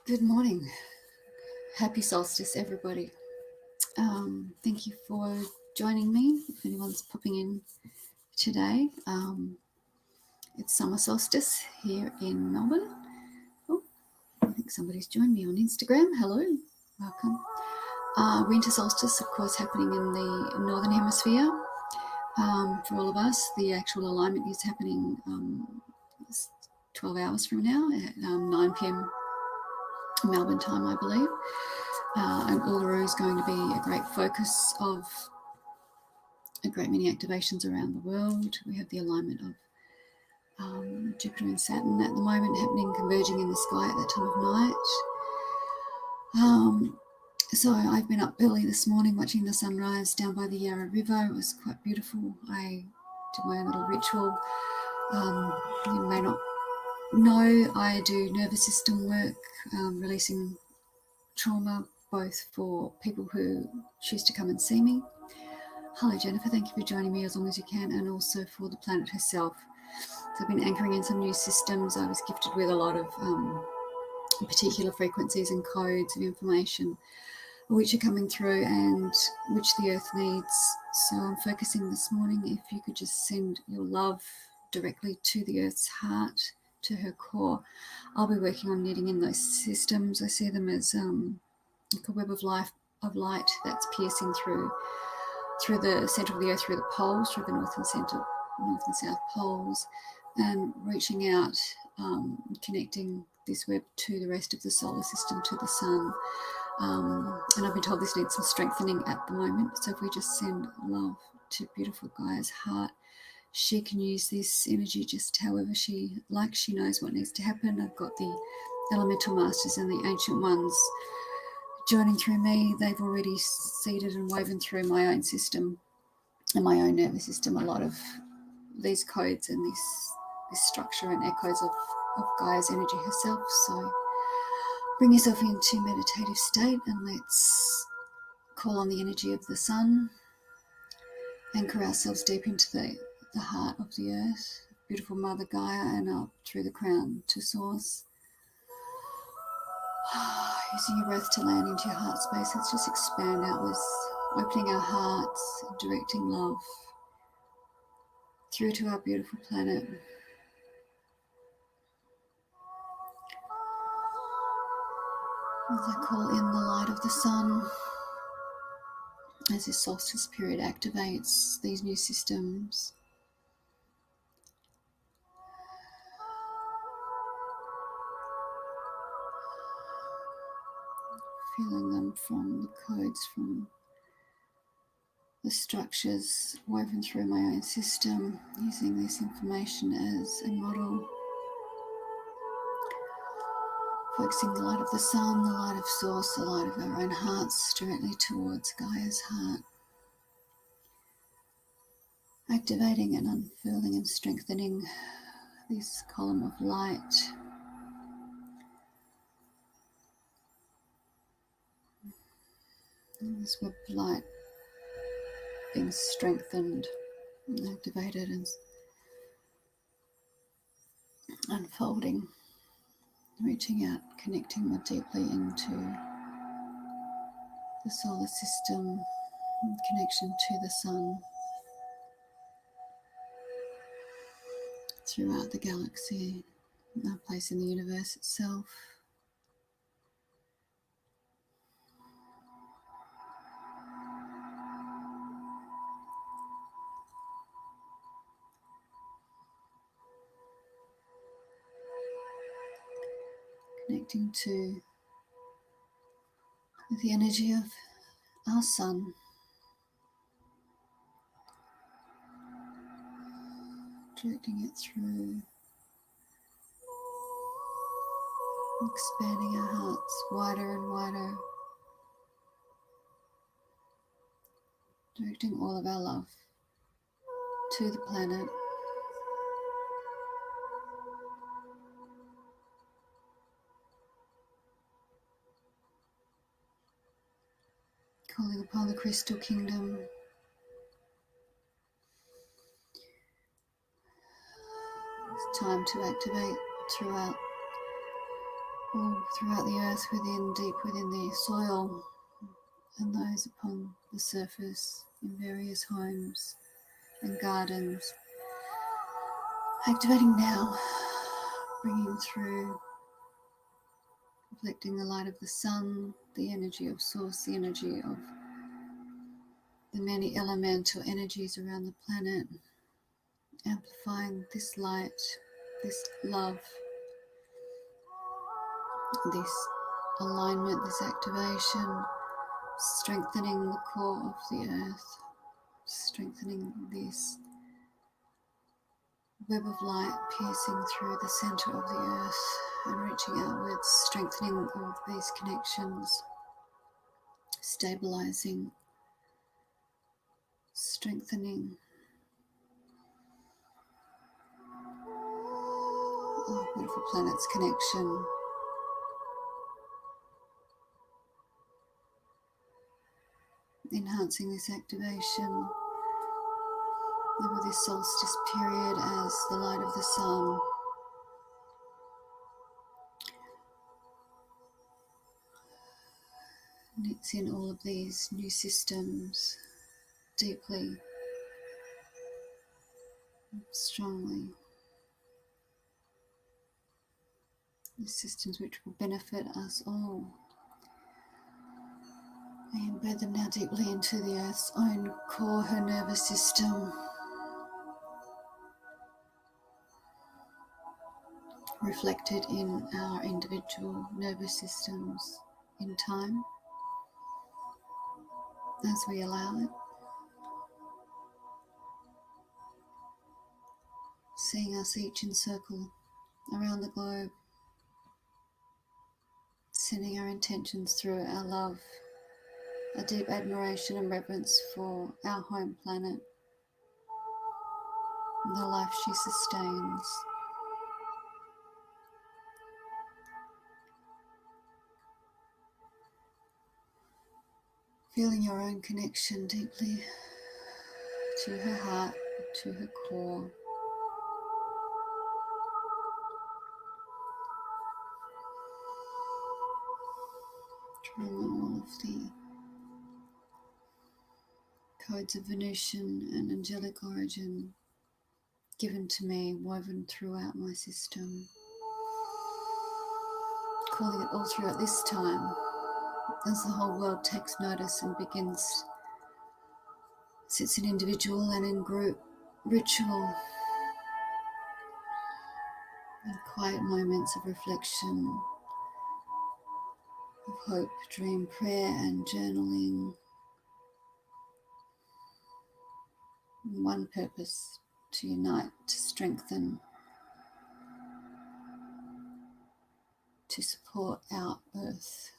Good morning. Happy solstice, everybody. Thank you for joining me. If anyone's popping in today, it's summer solstice here in Melbourne. Oh, I think somebody's joined me on Instagram. Hello, welcome. Winter solstice, of course, happening in the northern hemisphere. For all of us, the actual alignment is happening 12 hours from now at 9 p.m. Melbourne time, I believe. And Uluru is going to be a great focus of a great many activations around the world. We have the alignment of Jupiter and Saturn at the moment happening, converging in the sky at that time of night. So I've been up early this morning watching the sunrise down by the Yarra River. It was quite beautiful. I did my own little ritual. You may not know, I do nervous system work, releasing trauma, both for people who choose to come and see me. Hello, Jennifer. Thank you for joining me as long as you can, and also for the planet herself. So I've been anchoring in some new systems. I was gifted with a lot of particular frequencies and codes of information which are coming through and which the earth needs. So I'm focusing this morning, if you could just send your love directly to the earth's heart, to her core. I'll be working on knitting in those systems. I see them as like a web of light that's piercing through the center of the earth, through the poles, through the north and south poles, and reaching out, connecting this web to the rest of the solar system, to the sun. And I've been told this needs some strengthening at the moment. So if we just send love to beautiful Gaia's heart, she can use this energy just however she likes. She knows what needs to happen. I've got the elemental masters and the ancient ones joining through me. They've already seeded and woven through my own system and my own nervous system a lot of these codes and this structure and echoes of Gaia's energy herself. So bring yourself into meditative state and let's call on the energy of the sun, anchor ourselves deep into the heart of the earth, beautiful Mother Gaia, and up through the crown to source. Using your breath to land into your heart space, let's just expand outwards, opening our hearts, directing love through to our beautiful planet. As I call in the light of the sun, as this solstice period activates these new systems, feeling them from the codes, from the structures woven through my own system, using this information as a model, focusing the light of the sun, the light of source, the light of our own hearts directly towards Gaia's heart, activating and unfurling and strengthening this column of light. And this web of light being strengthened and activated and unfolding, reaching out, connecting more deeply into the solar system, connection to the sun, throughout the galaxy, our place in the universe itself. Connecting to the energy of our sun, directing it through, expanding our hearts wider and wider, directing all of our love to the planet. Calling upon the crystal kingdom. It's time to activate throughout all throughout the earth, deep within the soil, and those upon the surface in various homes and gardens. Activating now, bringing through, reflecting the light of the sun, the energy of source, the energy of the many elemental energies around the planet, amplifying this light, this love, this alignment, this activation, strengthening the core of the earth, strengthening this web of light piercing through the center of the earth and reaching outwards, strengthening all of these connections, stabilising, strengthening our beautiful planet's connection. Enhancing this activation over this solstice period as the light of the sun knits in all of these new systems deeply, strongly. These systems which will benefit us all. I embed them now deeply into the earth's own core, her nervous system, reflected in our individual nervous systems in time as we allow it. Seeing us each encircle around the globe, sending our intentions through our love, a deep admiration and reverence for our home planet, and the life she sustains. Feeling your own connection deeply to her heart, to her core. Drawing on all of the codes of Venusian and angelic origin given to me, woven throughout my system. Calling it all throughout this time as the whole world takes notice and begins, sits in individual and in group ritual, in quiet moments of reflection, of hope, dream, prayer and journaling. One purpose: to unite, to strengthen, to support our earth,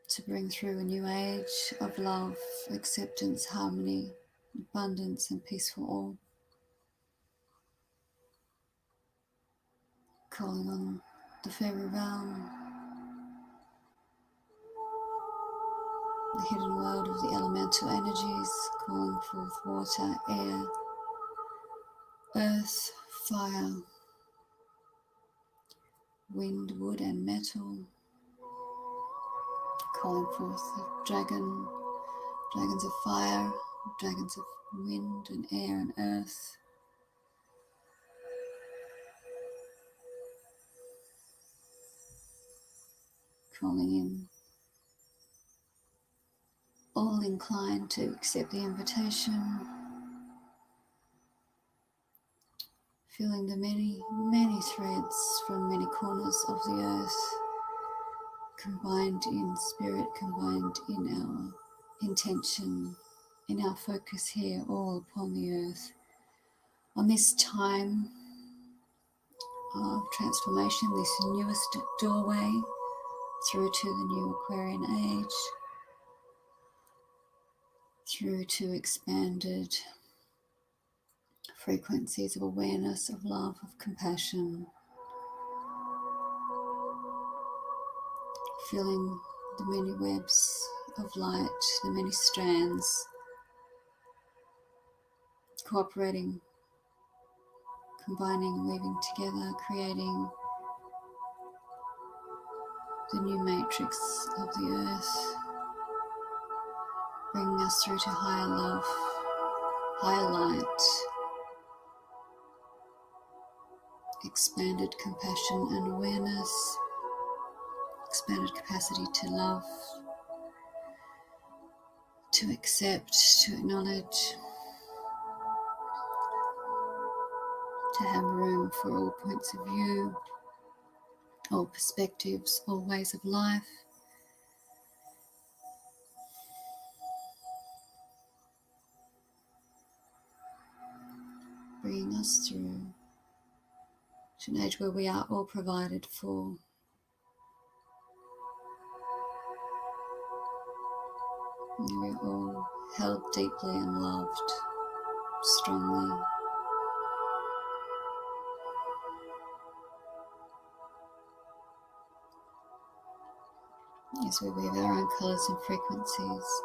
to bring through a new age of love, acceptance, harmony, abundance and peace for all. Calling on the fairy realm, the hidden world of the elemental energies, calling forth water, air, earth, fire, wind, wood and metal. Calling forth the dragons of fire, dragons of wind and air and earth. Calling in all inclined to accept the invitation. Feeling the many, many threads from many corners of the earth, combined in spirit, combined in our intention, in our focus here, all upon the earth. On this time of transformation, this newest doorway through to the new Aquarian age, through to expanded frequencies of awareness, of love, of compassion. Feeling the many webs of light, the many strands, cooperating, combining, weaving together, creating the new matrix of the earth, bringing us through to higher love, higher light, expanded compassion and awareness, expanded capacity to love, to accept, to acknowledge, to have room for all points of view, all perspectives, all ways of life. Bringing us through to an age where we are all provided for. And we're all held deeply and loved strongly. As we weave our own colours and frequencies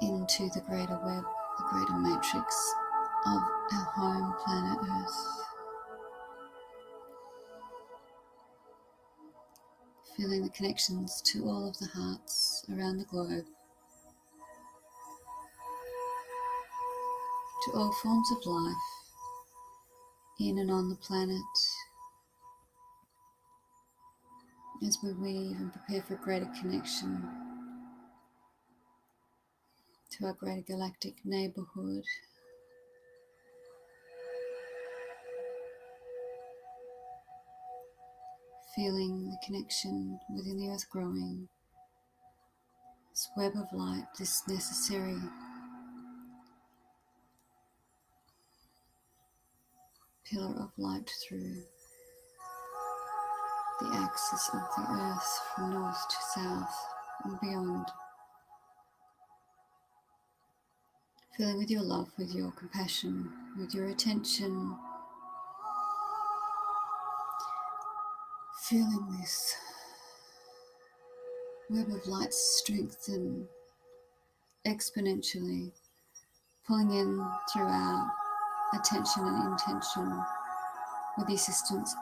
into the greater web, the greater matrix of our home planet Earth. Feeling the connections to all of the hearts around the globe, to all forms of life in and on the planet, as we weave and prepare for greater connection to our greater galactic neighbourhood. Feeling the connection within the earth growing, this web of light, this necessary pillar of light through the axis of the earth from north to south and beyond. Filling with your love, with your compassion, with your attention. Feeling this web of light strengthen exponentially, pulling in through our attention and intention with the assistance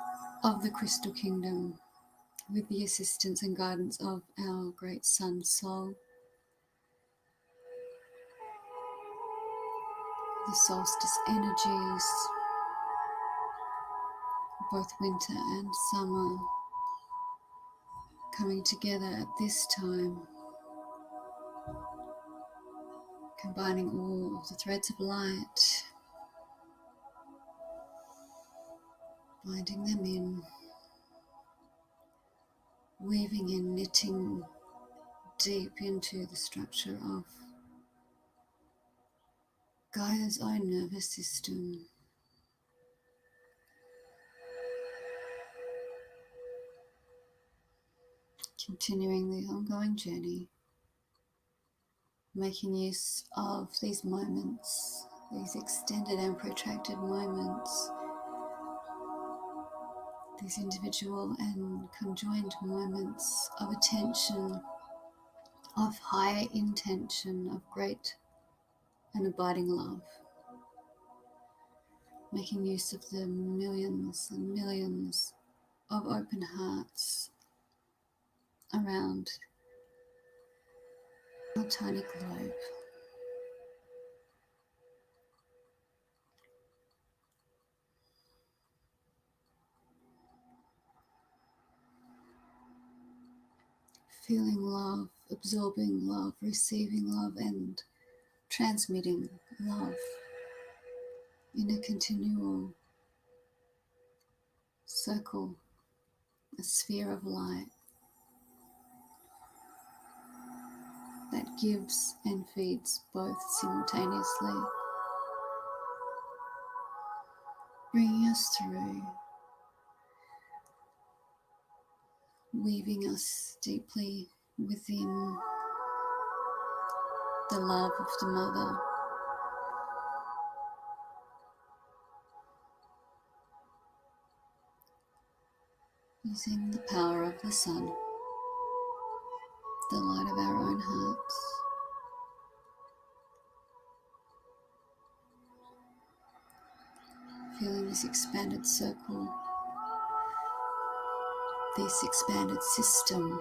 of the crystal kingdom, with the assistance and guidance of our great sun soul, the solstice energies, both winter and summer, coming together at this time, combining all of the threads of light, binding them in, weaving in, knitting deep into the structure of Gaia's own nervous system. Continuing the ongoing journey, making use of these moments, these extended and protracted moments, these individual and conjoined moments of attention, of higher intention, of great and abiding love, making use of the millions and millions of open hearts around our tiny globe. Feeling love, absorbing love, receiving love, and transmitting love in a continual circle, a sphere of light that gives and feeds both simultaneously, bringing us through, weaving us deeply within the love of the Mother, using the power of the Sun, the light of our own hearts, feeling this expanded circle this expanded system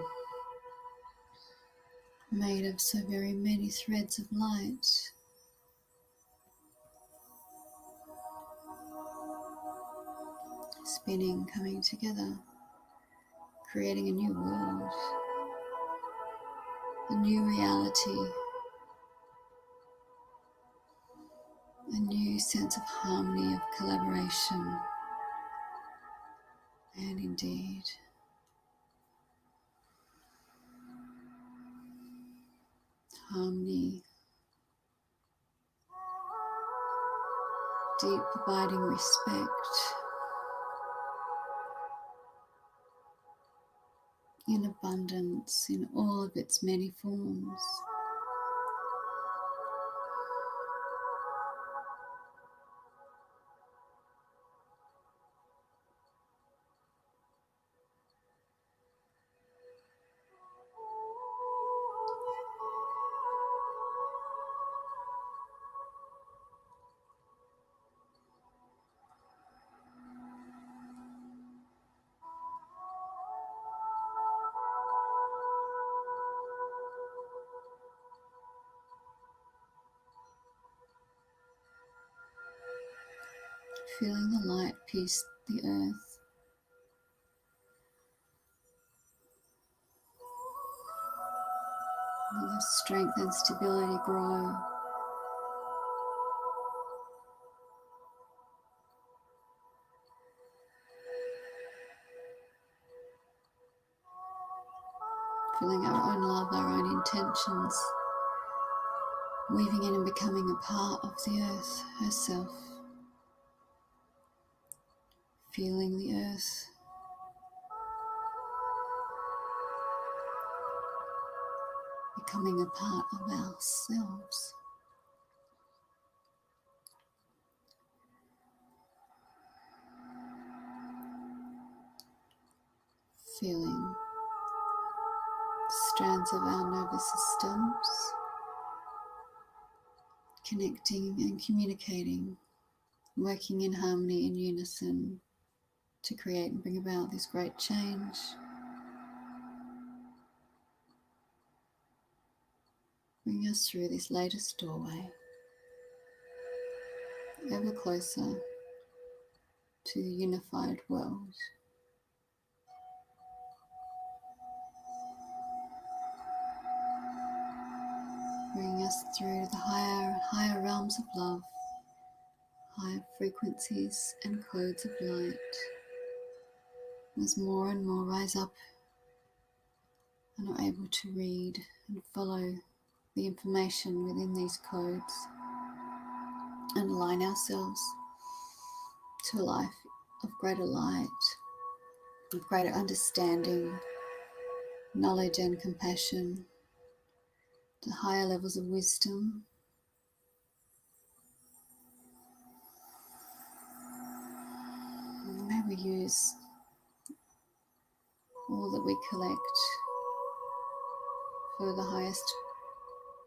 made of so very many threads of light, spinning, coming together, creating a new world, a new reality, a new sense of harmony, of collaboration, and indeed harmony, deep abiding respect, in abundance in all of its many forms. Feeling the light pierce the earth, and the strength and stability grow. Feeling our own love, our own intentions, weaving in and becoming a part of the earth herself. Feeling the earth, becoming a part of ourselves. Feeling strands of our nervous systems connecting and communicating, working in harmony, in unison, to create and bring about this great change. Bring us through this latest doorway, ever closer to the unified world. Bring us through the higher realms of love, higher frequencies and codes of light, as more and more rise up and are able to read and follow the information within these codes and align ourselves to a life of greater light, of greater understanding, knowledge and compassion, to higher levels of wisdom. May we use all that we collect for the highest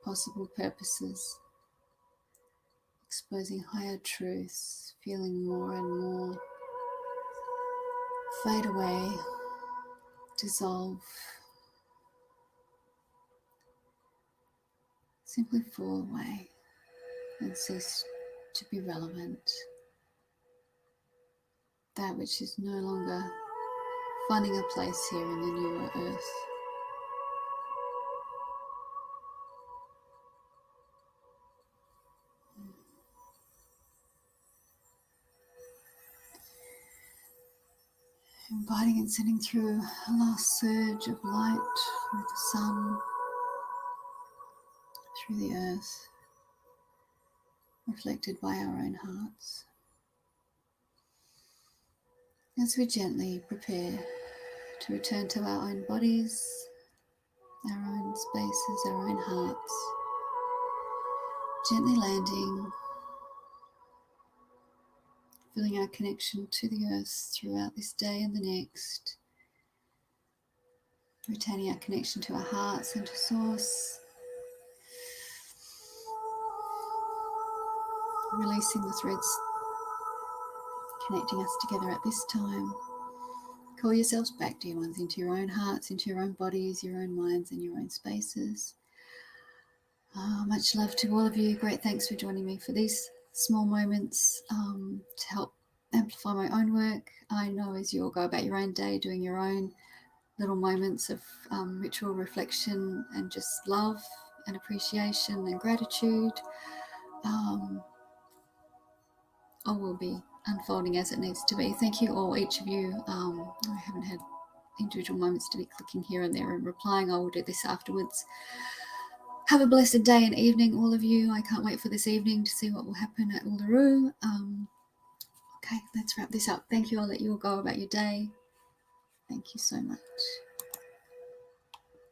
possible purposes, exposing higher truths, feeling more and more fade away, dissolve, simply fall away and cease to be relevant. That which is no longer finding a place here in the newer earth. Inviting and sending through a last surge of light through the sun, through the earth, reflected by our own hearts. As we gently prepare to return to our own bodies, our own spaces, our own hearts, gently landing, feeling our connection to the earth throughout this day and the next, retaining our connection to our hearts and to source, releasing the threads connecting us together at this time, Call yourselves back, dear ones, into your own hearts, into your own bodies, your own minds, and your own spaces. Much love to all of you. Great thanks for joining me for these small moments to help amplify my own work. I know as you all go about your own day, doing your own little moments of ritual reflection and just love and appreciation and gratitude, all will be unfolding as it needs to be. Thank you all, each of you. I haven't had individual moments to be clicking here and there and replying. I will do this afterwards. Have a blessed day and evening, all of you. I can't wait for this evening to see what will happen at Uluru. Okay, let's wrap this up. Thank you. I'll let you all go about your day. Thank you so much.